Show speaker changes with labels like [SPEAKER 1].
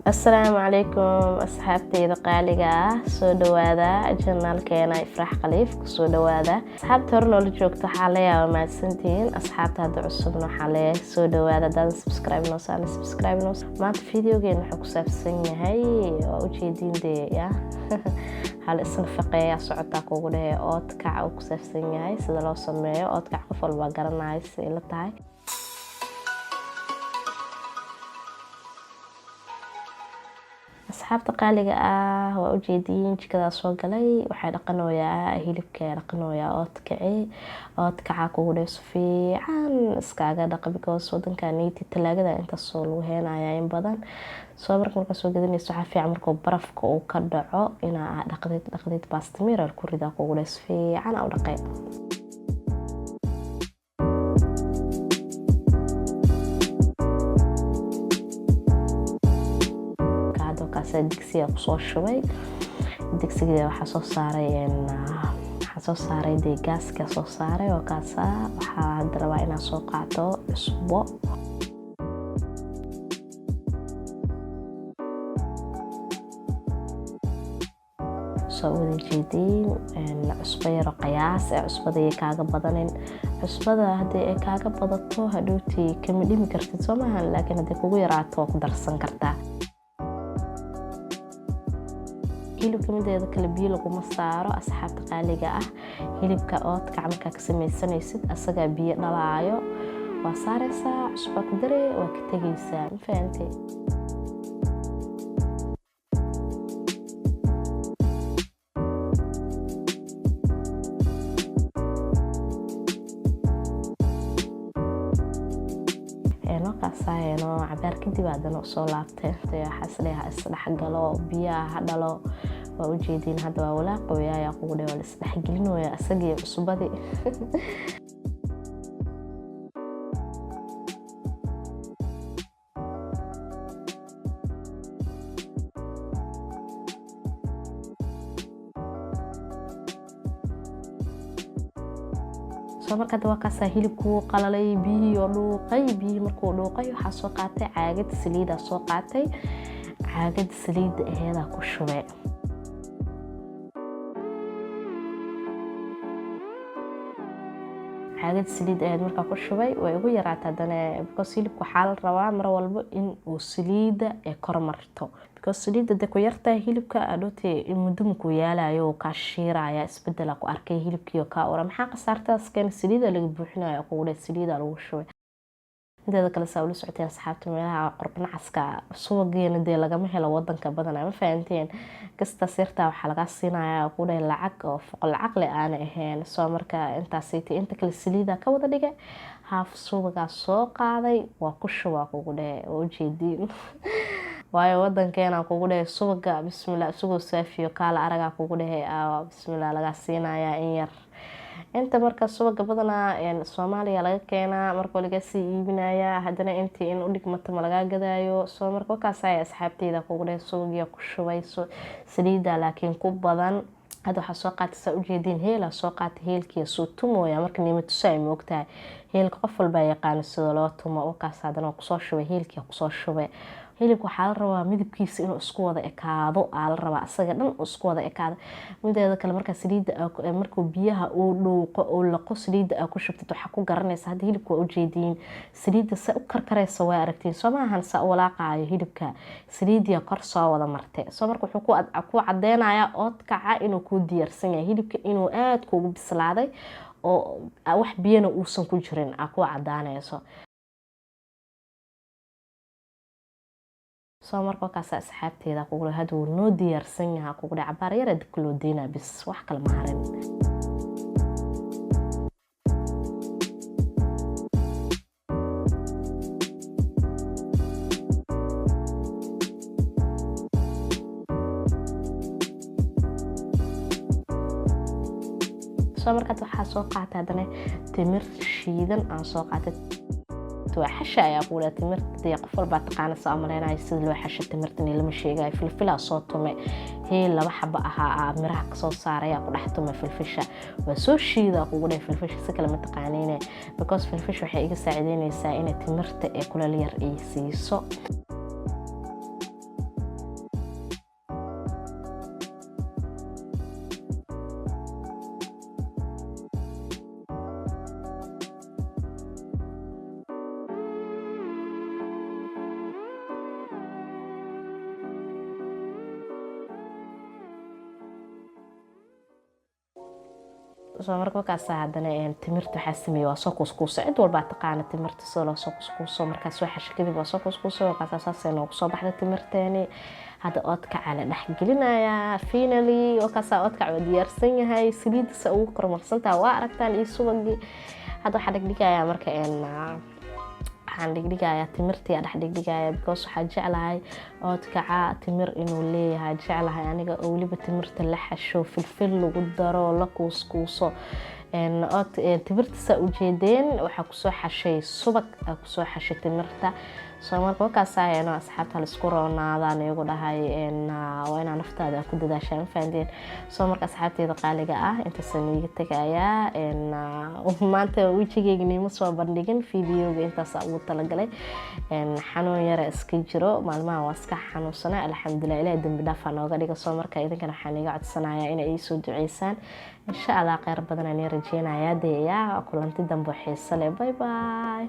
[SPEAKER 1] السلام عليكم أصحابتي قالقة سو دوادا جنالكينا إفراح خليف سو دوادا أصحابتي هرنو لجوكتو حاليا وما سنتين أصحابتي هادو عصبنو حاليا سو دوادا دان سبسكرايب نوصاني سبسكرايب نوص ما فيديو جين حكو سابسنيا هاي وجيدين دي يا هل اسم فقيا سعودا كوغده أوتكع وكو سابسنيا هاي سيدا لو سميو أوتكع قفل باقرنا هاي سيلتاي أصحابتي qaaliga ah waa u jeedin jikada soo galay waxay dhaqanooyaa hilibka dhaqanooyaa oodkaca kugu dheeso fiican iskaaga dhaq because wadankaaniiti talaagada inta soo lagu heenayaa in badan soo marka soo gadinayso waxa fiican markuu barafka uu ka dhaco inaa dhaqdid bastamir ku rida kugu dheeso fiican oo dhaqay digsiga ku soo shubay digsiga waxa soo saaray gaaska soo saaray oo kaasa waxa rabaa inaan soo qaato cusbo soo wada jeedin cusbo yar qiyaas cusbada kaaga badanin cusbada hadii ay kaaga badato hadhooti kama dhimi kartid Soomahan laakiin hadii kugu yaraato ku darsan kartaa hilibka mideeda kala biyo lagu saaro asxaabta qaaliga ah hilibka oodkac marka ka sameeysanaysid asaga biyo dhalaayo waa saaraysaa cusbo ku daree waa ka tagaysaa ma fahamtay no cabaar kadib aadana soo laabtay xasleeha isdhax galo biyaha dhalo waa u jeedin hadda waa walaaq qoyaya kugu dheeyo la isdhax gelinayo asagii cusbadii marka waa ka hilibku qalalay biyo dhuuqay biyo markuu dhuuqay waxa soo qaatay caagad saliid soo qaatay caagad saliid aheeda ku shubay caagad saliid aheed marka ku shubay way ugu yaraataa dana because hilibku xaal rabaa mar walba in uu saliida ee kor marto because saliida de ku yartaa hilibka adoote muddo ku yaalayo ka shiiraya isbedel ku arkay hilibkiyo ka ora maxaa qasaartaas keen saliida laga buuxinayo ku wada saliida lagu shubay inta kale saawlo socotay asxaabta meelaha qorbna caska suuqeena de laga helo wadanka badan ma fahanteen kasta sirta waxa laga siinayaa ku dhay lacag oo foqol aqli aan ahayn soo marka inta kale saliida ka wada dhigay haaf suuqa soo qaaday waa ku shubaa kugu dhay oo jeedin waayo wadankeena kugu dhay suuqa bismillaah suuqa saafiyo kala araga kugu dhay bismillaah laga siinayaa in yar inta marka suuqa badana Soomaaliya laga keenaa marka laga sii iibinaya hadana intii in u dhigmato ma laga gadaayo soo marka kaas ay asxaabteyda kugu dhay suuqiga ku shubayso saliida laakiin ku badan hada waxa soo qaatay u jeedin heela soo qaatay heelkiisa soo tumooya marka nimato say moogtahay heelka qof walba yaqaan sida loo tumo oo kaas hadana ku soo shubay heelkiisa ku soo shubay hilibku waxa la rabaa midabkiisa inuu isku wada ekaado la rabaa asaga dhan isku wada ekaado mideeda kale marka saliida markuu biyaha uu dhuuqo oo la qosliida ku shubtid waxa ku garanaysa hadii hilibku u jeedin saliida sa u karkarayso way aragtiin Soomahan sa walaaqayo hilibka saliidiya kor soo wada martay soo marka wuxuu ku cadeynaya oodkaca inuu ku diyaarsan yahay hilibka inuu aad kugu bislaaday oo wax biyana uusan ku jirin ku cadaanayso soo marka kaas asxaabteeda kugu haduu noo diyaarsan yahay kugu cabaar yar dib loo deena bis wax kale ma harin soo marka waxa soo qaatay hadana timir shiidan aan soo qaatay وحشة يا أبولا تمرت يا قفل بعتقانا سأمرنا يصير له حشة تمرت إني لما شيء جاي فلفل صوتهم هي اللي بحبها مرحق صوت صار يا قرحتهم فلفشة بس وشي ذا قولي فلفشة سكلة متقانينه because فلفش وحقيقة ساعدين يساعدين تمرت كل اللي رئيسي soo markaas haddana timirta waxaa sameeyay waa soo kuskuuso cid walba taqaana timirta soo la soo kuskuuso markaas soo xash kadib waa soo kuskuuso markaas saasay noogu soo baxday timirteeni hadda oodkac la dhex gelinayaa finally oo kaas oodkac waa diyaarsan yahay saliidisa ugu kormarsantaa waa aragtaan iyo subagii hadda waxaa dhigdhigayaa marka waxaan dhigdhigayaa timirtii aan dhex dhigdhigayaa because waxaa jeclahay oodkaca timir inuu leeyahay jeclahay aniga oo weliba timirta la xasho filfil lagu daro la kuuskuuso timirta saa ujeedeen waxaa kusoo xashay subag kusoo xashay timirta soo marka markaas ayayno asxaabta la isku roonaadaan iyagu dhahay waa inaa naftaada ku dadaashaan faandeen soo marka asxaabteeda qaaliga ah intaasaan iiga tegayaa maanta wejigeyga niima soo bandhigin fiidiyoga intaas ugu talagalay xanuun yara iska jiro maalmaha waa iska xanuunsanaa alxamdulilah ilaahay dambi dhaafaa nooga dhiga soo marka idinkana waxaan iga codsanayaa inay ii soo duceysaan insha allah kheyr badan aan rajeynayaa deeyaa kulanti dambe xiiso leh bye bye